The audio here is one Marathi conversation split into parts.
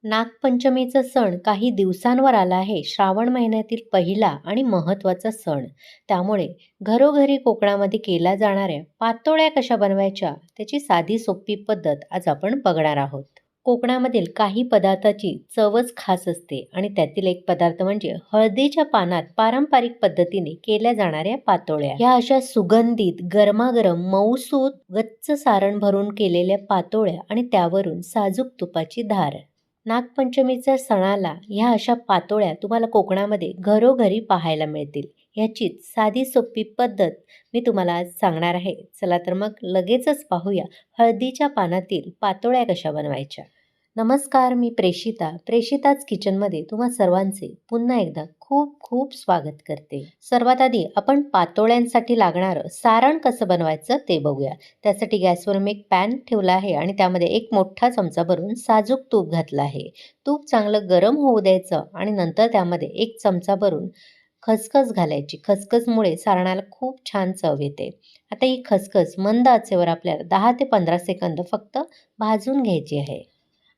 नागपंचमीचा सण काही दिवसांवर आला आहे. श्रावण महिन्यातील पहिला आणि महत्त्वाचा सण. त्यामुळे घरोघरी कोकणामध्ये केल्या जाणाऱ्या पातोळ्या कशा बनवायच्या त्याची साधी सोपी पद्धत आज आपण बघणार आहोत. कोकणामधील काही पदार्थाची चवच खास असते आणि त्यातील एक पदार्थ म्हणजे हळदीच्या पानात पारंपरिक पद्धतीने केल्या जाणाऱ्या पातोळ्या. ह्या अशा सुगंधित गरमागरम मऊसूत गच्च सारण भरून केलेल्या पातोळ्या आणि त्यावरून साजूक तुपाची धार. नागपंचमीच्या सणाला ह्या अशा पातोळ्या तुम्हाला कोकणामध्ये घरोघरी पाहायला मिळतील. ह्याचीच साधी सोपी पद्धत मी तुम्हाला आज सांगणार आहे. चला तर मग लगेचच पाहूया हळदीच्या पानातील पातोळ्या कशा बनवायच्या. नमस्कार, मी प्रेषिताच किचनमध्ये तुम्हा सर्वांचे पुन्हा एकदा खूप खूप स्वागत करते. सर्वात आधी आपण पातोळ्यांसाठी लागणारं सारण कसं बनवायचं ते बघूया. त्यासाठी गॅसवर मी एक पॅन ठेवला आहे आणि त्यामध्ये एक मोठा चमचा भरून साजूक तूप घातलं आहे. तूप चांगलं गरम होऊ द्यायचं आणि नंतर त्यामध्ये एक चमचा भरून खसखस घालायची. खसखसमुळे सारणाला खूप छान चव येते. आता ही खसखस मंद आचेवर आपल्याला 10 ते 15 सेकंद फक्त भाजून घ्यायची आहे.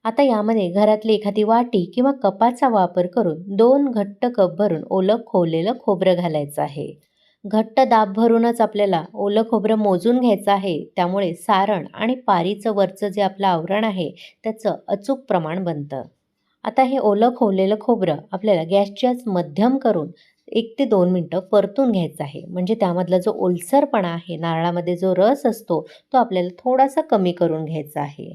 आता यामध्ये घरातली एखादी वाटी किंवा कपाचा वापर करून 2 घट्ट कप भरून ओलं खोवलेलं खोबरं घालायचं आहे. घट्ट दाब भरूनच आपल्याला ओलं खोबरं मोजून घ्यायचं आहे. त्यामुळे सारण आणि पारीचं वरचं जे आपलं आवरण आहे त्याचं अचूक प्रमाण बनतं. आता हे ओलं खोवलेलं खोबरं आपल्याला गॅसची आच मध्यम करून 1 ते 2 मिनटं परतून घ्यायचं आहे. म्हणजे त्यामधला जो ओलसरपणा आहे, नारळामध्ये जो रस असतो तो आपल्याला थोडासा कमी करून घ्यायचा आहे.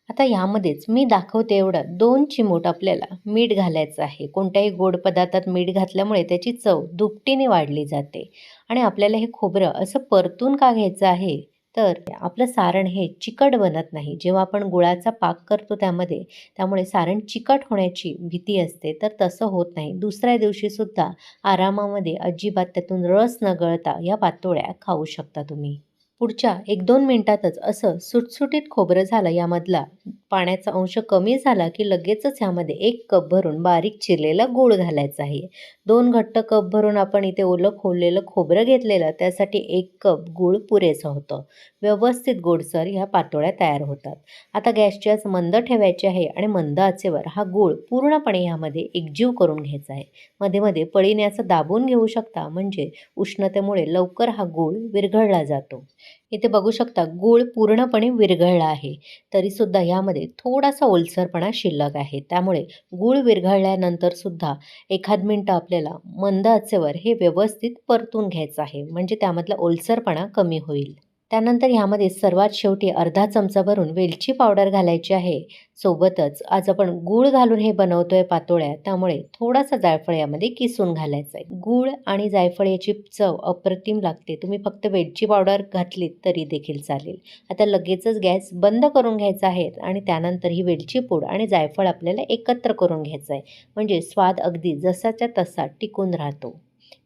आता यामध्येच मी दाखवते एवढं 2 चिमूट आपल्याला मीठ घालायचं आहे. कोणत्याही गोड पदार्थात मीठ घातल्यामुळे त्याची चव दुपटीने वाढली जाते. आणि आपल्याला हे खोबरं असं परतून का घ्यायचं आहे, तर आपलं सारण हे चिकट बनत नाही. जेव्हा आपण गुळाचा पाक करतो त्यामुळे सारण चिकट होण्याची भीती असते, तर तसं होत नाही. दुसऱ्या दिवशीसुद्धा आरामामध्ये अजिबात त्यातून रस न गळता या पातोळ्या खाऊ शकता तुम्ही. पुढच्या 1-2 मिनिटातच असं सुटसुटीत खोबरं झालं, यामधला पाण्याचा अंश कमी झाला की लगेचच ह्यामध्ये 1 कप भरून बारीक चिरलेला गूळ घालायचा आहे. 2 घट्ट कप भरून आपण इथे ओलं खोललेलं खोबरं घेतलेलं, त्यासाठी 1 कप गूळ पुरेसं होतं. व्यवस्थित गोडसर ह्या पातोळ्या तयार होतात. आता गॅसची आच मंद ठेवायची आहे आणि मंद आचेवर हा गूळ पूर्णपणे ह्यामध्ये एकजीव करून घ्यायचा आहे. मध्ये मध्ये पळीने असं दाबून घेऊ शकता, म्हणजे उष्णतेमुळे लवकर हा गूळ विरघळला जातो. इथे बघू शकता गूळ पूर्णपणे विरघळला आहे. तरीसुद्धा यामध्ये थोडासा ओलसरपणा शिल्लक आहे. त्यामुळे गूळ विरघळल्यानंतर सुद्धा एखाद मिनटं आपल्याला मंद आचेवर हे व्यवस्थित परतून घ्यायचं आहे. म्हणजे त्यामधला ओलसरपणा कमी होईल. त्यानंतर ह्यामध्ये सर्वात शेवटी अर्धा चमचा भरून वेलची पावडर घालायची आहे. सोबतच आज आपण गूळ घालून हे बनवतोय पातोळ्या, त्यामुळे थोडासा जायफळ यामध्ये किसून घालायचा आहे. गूळ आणि जायफळ याची चव अप्रतिम लागते. तुम्ही फक्त वेलची पावडर घातलीत तरी देखील चालेल. आता लगेचच गॅस बंद करून घ्यायचा आहे आणि त्यानंतर ही वेलची पूड आणि जायफळ आपल्याला एकत्र करून घ्यायचं आहे. म्हणजे स्वाद अगदी जसाच्या तसा टिकून राहतो.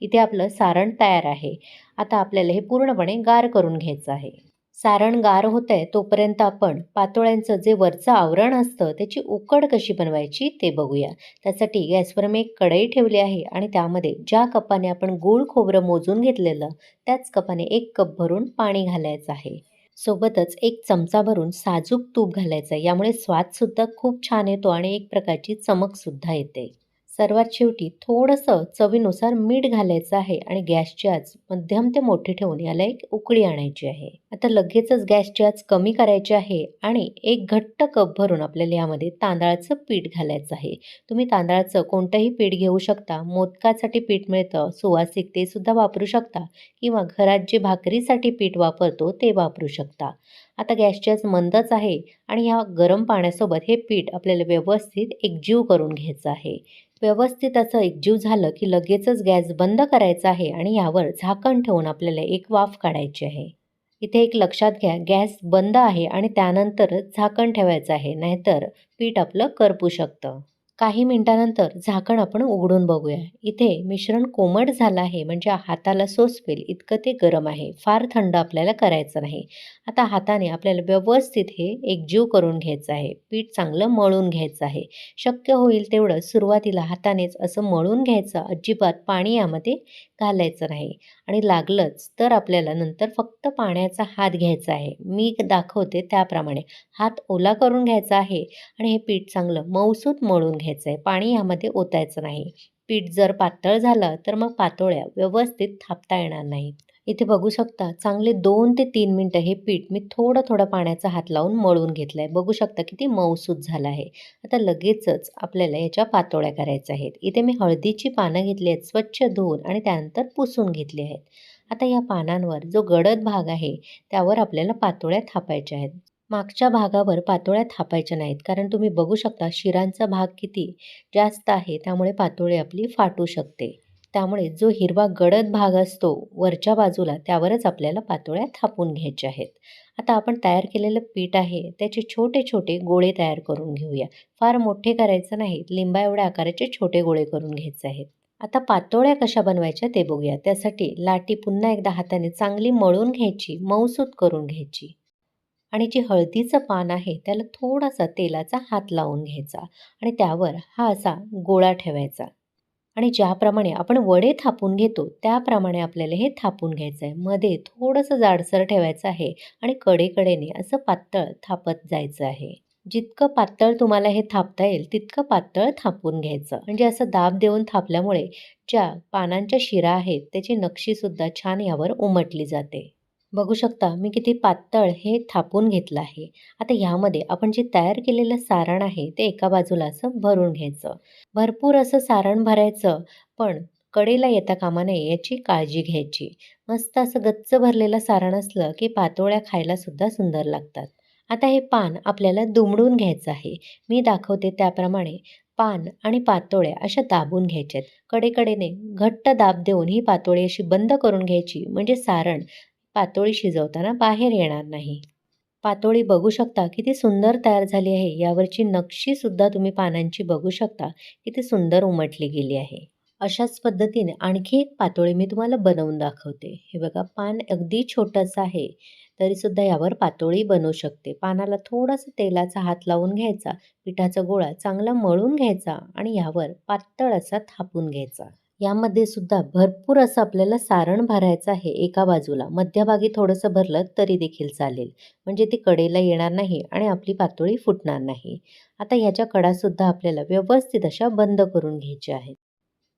इथे आपलं सारण तयार आहे. आता आपल्याला हे पूर्णपणे गार करून घ्यायचं आहे. सारण गार होतंय तोपर्यंत आपण पातोळ्यांचं जे वरचं आवरण असतं त्याची उकड कशी बनवायची ते बघूया. त्यासाठी गॅसवर मी एक कढई ठेवली आहे आणि त्यामध्ये ज्या कपाने आपण गूळ खोबरं मोजून घेतलेलं त्याच कपाने 1 कप भरून पाणी घालायचं आहे. सोबतच 1 चमचा भरून साजूक तूप घालायचं आहे. यामुळे स्वादसुद्धा खूप छान येतो आणि एक प्रकारची चमकसुद्धा येते. सर्वात शेवटी थोडंसं चवीनुसार मीठ घालायचं आहे आणि गॅसची आच मध्यम ते मोठी ठेवून याला एक उकळी आणायची आहे. आता लगेचच गॅसची आच कमी करायची आहे आणि 1 घट्ट कप भरून आपल्याला यामध्ये तांदळाचं पीठ घालायचं आहे. तुम्ही तांदळाचं कोणतंही पीठ घेऊ शकता. मोदकासाठी पीठ मिळतं सुवासिक, ते सुद्धा वापरू शकता किंवा घरात जे भाकरीसाठी पीठ वापरतो ते वापरू शकता. आता गॅसची आच मंदच आहे आणि ह्या गरम पाण्यासोबत हे पीठ आपल्याला व्यवस्थित एकजीव करून घ्यायचं आहे. व्यवस्थित असं एकजीव झालं की लगेचच गॅस बंद करायचा आहे आणि यावर झाकण ठेवून आपल्याला एक वाफ काढायची आहे. इथे एक लक्षात घ्या, गॅस बंद आहे आणि त्यानंतरच झाकण ठेवायचं आहे, नाहीतर पीठ आपलं करपू शकतं. काही मिनिटानंतर झाकण आपण उघडून बघूया. इथे मिश्रण कोमट झालं आहे, म्हणजे हाताला सोसवेल इतकं ते गरम आहे. फार थंड आपल्याला करायचं नाही. आता हाताने आपल्याला व्यवस्थित हे एकजीव करून घ्यायचं आहे. पीठ चांगलं मळून घ्यायचं आहे. शक्य होईल तेवढं सुरुवातीला हातानेच असं मळून घ्यायचं. अजिबात पाणी यामध्ये घालायचं नाही आणि लागलंच तर आपल्याला नंतर फक्त पाण्याचा हात घ्यायचा आहे. मी दाखवते त्याप्रमाणे हात ओला करून घ्यायचा आहे आणि हे पीठ चांगलं मऊसूत मळून घ्यायचं आहे. पाणी यामध्ये ओतायचं नाही. पीठ जर पातळ झालं तर मग पातोळ्या व्यवस्थित थापता येणार नाहीत. इथे बघू शकता चांगले 2 ते 3 मिनिटं हे पीठ मी थोडं पाण्याचा हात लावून मळून घेतलं आहे. बघू शकता किती मऊसूत झालं आहे. आता लगेचच आपल्याला याच्या पातोळ्या करायच्या आहेत. इथे मी हळदीची पानं घेतली आहेत, स्वच्छ धुवून आणि त्यानंतर पुसून घेतली आहेत. आता या पानांवर जो गडद भाग आहे, त्यावर आपल्याला पातोळ्या थापायच्या आहेत. मागच्या भागावर पातोळ्या थापायच्या नाहीत, कारण तुम्ही बघू शकता शिरांचा भाग किती जास्त आहे, त्यामुळे पातोळी आपली फाटू शकते. त्यामुळे जो हिरवा गडद भाग असतो वरच्या बाजूला, त्यावरच आपल्याला पातोळ्या थापून घ्यायच्या आहेत. आता आपण तयार केलेलं पीठ आहे, त्याचे छोटे-छोटे गोळे तयार करून घेऊया. फार मोठे करायचे नाहीत, लिंबा एवढ्या आकाराचे छोटे गोळे करून घ्यायचे आहेत. आता पातोळ्या कशा बनवायच्या ते बघूया. त्यासाठी लाटी पुन्हा एकदा हाताने चांगली मळून घ्यायची, मऊसूत करून घ्यायची. आणि जे हळदीचं पान आहे त्याला थोडासा तेलाचा हात लावून घ्यायचा आणि त्यावर हा असा गोळा ठेवायचा आणि ज्याप्रमाणे आपण वडे थापून घेतो त्याप्रमाणे आपल्याला हे थापून घ्यायचं आहे. मध्ये थोडंसं जाडसर ठेवायचं आहे आणि कडेकडेने असं पातळ थापत जायचं आहे. जितकं पातळ तुम्हाला हे थापता येईल तितकं पातळ थापून घ्यायचं. म्हणजे असं दाब देऊन थापल्यामुळे ज्या पानांच्या शिरा आहेत त्याची नक्षीसुद्धा छान यावर उमटली जाते. बघू शकता मी किती पातळ हे थापून घेतलं आहे. आता ह्यामध्ये आपण जे तयार केलेलं सारण आहे ते एका बाजूला असं भरून घ्यायचं. भरपूर असं सारण भरायचं, पण कडेला येता कामा नये याची काळजी घ्यायची. मस्त असं गच्च भरलेलं सारण असलं की पातोळ्या खायला सुद्धा सुंदर लागतात. आता हे पान आपल्याला दुमडून घ्यायचं आहे. मी दाखवते त्याप्रमाणे पान आणि पातोळ्या अशा दाबून घ्यायच्यात. कडेकडेने घट्ट दाब देऊन ही पातोळी अशी बंद करून घ्यायची, म्हणजे सारण पातोळी शिजवताना बाहेर येणार नाही. पातोळी बघू शकता किती सुंदर तयार झाली आहे. यावरची नक्षीसुद्धा तुम्ही पानांची बघू शकता किती सुंदर उमटली गेली आहे. अशाच पद्धतीने आणखी एक पातोळी मी तुम्हाला बनवून दाखवते. हे बघा पान अगदी छोटंसं आहे, तरीसुद्धा यावर पातोळी बनवू शकते. पानाला थोडासा तेलाचा हात लावून घ्यायचा, पिठाचा गोळा चांगला मळून घ्यायचा आणि यावर पातळ असा थापून घ्यायचा. यामध्ये सुद्धा भरपूर असं आपल्याला सारण भरायचं आहे एका बाजूला. मध्यभागी थोडंसं भरलं तरी देखील चालेल. म्हणजे ती कडेला येणार नाही आणि आपली पातोळी फुटणार नाही. आता ह्याच्या कडासुद्धा आपल्याला व्यवस्थित अशा बंद करून घ्यायच्या आहेत.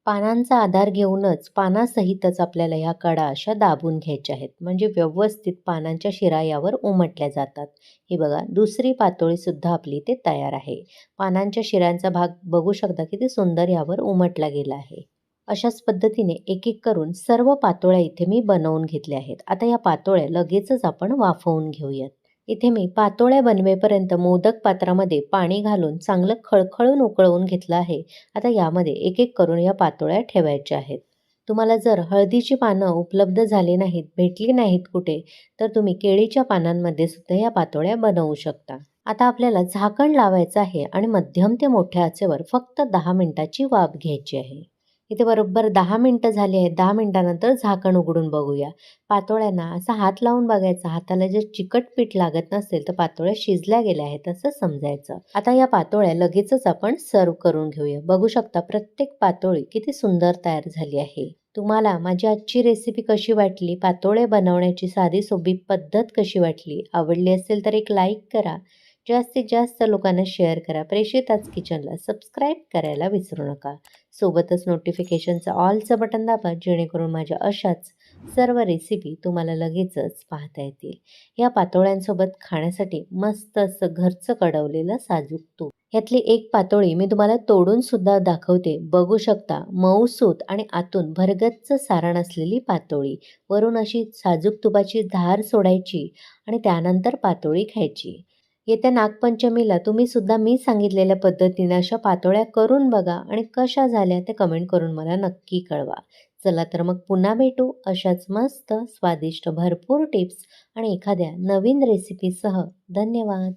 पानांचा आधार घेऊनच पानासहितच आपल्याला ह्या कडा अशा दाबून घ्यायच्या आहेत. म्हणजे व्यवस्थित पानांच्या शिरा यावर उमटल्या जातात. ही बघा दुसरी पातोळीसुद्धा आपली इथे तयार आहे. पानांच्या शिऱ्यांचा भाग बघू शकता किती सुंदर यावर उमटला गेला आहे. अशाच पद्धतीने एक-एक करून सर्व पातोळ्या इथे मी बनवून घेतल्या आहेत. आता या पातोळ्या लगेचच आपण वाफवून घेऊयात. इथे मी पातोळ्या बनवेपर्यंत मोदक पात्रामध्ये पाणी घालून चांगलं खळखळून उकळवून घेतलं आहे. आता यामध्ये एक-एक करून या पातोळ्या ठेवायच्या आहेत. तुम्हाला जर हळदीची पानं उपलब्ध झाली नाहीत, भेटली नाहीत कुठे, तर तुम्ही केळीच्या पानांमध्ये सुद्धा या पातोळ्या बनवू शकता. आता आपल्याला झाकण लावायचं आहे आणि मध्यम ते मोठ्या आचेवर फक्त 10 मिनिटाची वाफ घ्यायची आहे. इथे बरोबर 10 मिनिटं झाली आहेत. 10 मिनिटानंतर झाकण उघडून बघूया. पातोळ्यांना असा हात लावून बघायचा. हाताला जर चिकट पीठ लागत नसेल तर पातोळ्या शिजल्या गेल्या आहेत असं समजायचं. आता या पातोळ्या लगेचच आपण सर्व्ह करून घेऊया. बघू शकता प्रत्येक पातोळी किती सुंदर तयार झाली आहे. तुम्हाला माझी आजची रेसिपी कशी वाटली? पातोळे बनवण्याची साधी सोपी पद्धत कशी वाटली? आवडली असेल तर एक लाईक करा. जास्तीत जास्त लोकांना शेअर करा. प्रेषिताच किचनला सबस्क्राईब करायला विसरू नका. सोबतच नोटिफिकेशनचं ऑलचं बटन दाबा, जेणेकरून माझ्या अशाच सर्व रेसिपी तुम्हाला लगेचच पाहता येतील. या पातोळ्यांसोबत खाण्यासाठी मस्त असं घरचं कढवलेलं साजूक तूप. ह्यातली एक पातोळी मी तुम्हाला तोडून सुद्धा दाखवते. बघू शकता मऊसूत आणि आतून भरगच्च सारण असलेली पातोळी. वरून अशी साजूक तुपाची धार सोडायची आणि त्यानंतर पातोळी खायची. येत्या नागपंचमीला तुम्ही सुद्धा मी सांगितलेल्या पद्धतीने अशा पातोळ्या करून बघा आणि कशा झाल्या ते कमेंट करून मला नक्की कळवा. चला तर मग पुन्हा भेटू अशाच मस्त स्वादिष्ट भरपूर टिप्स आणि एखाद्या नवीन रेसिपीसह. धन्यवाद.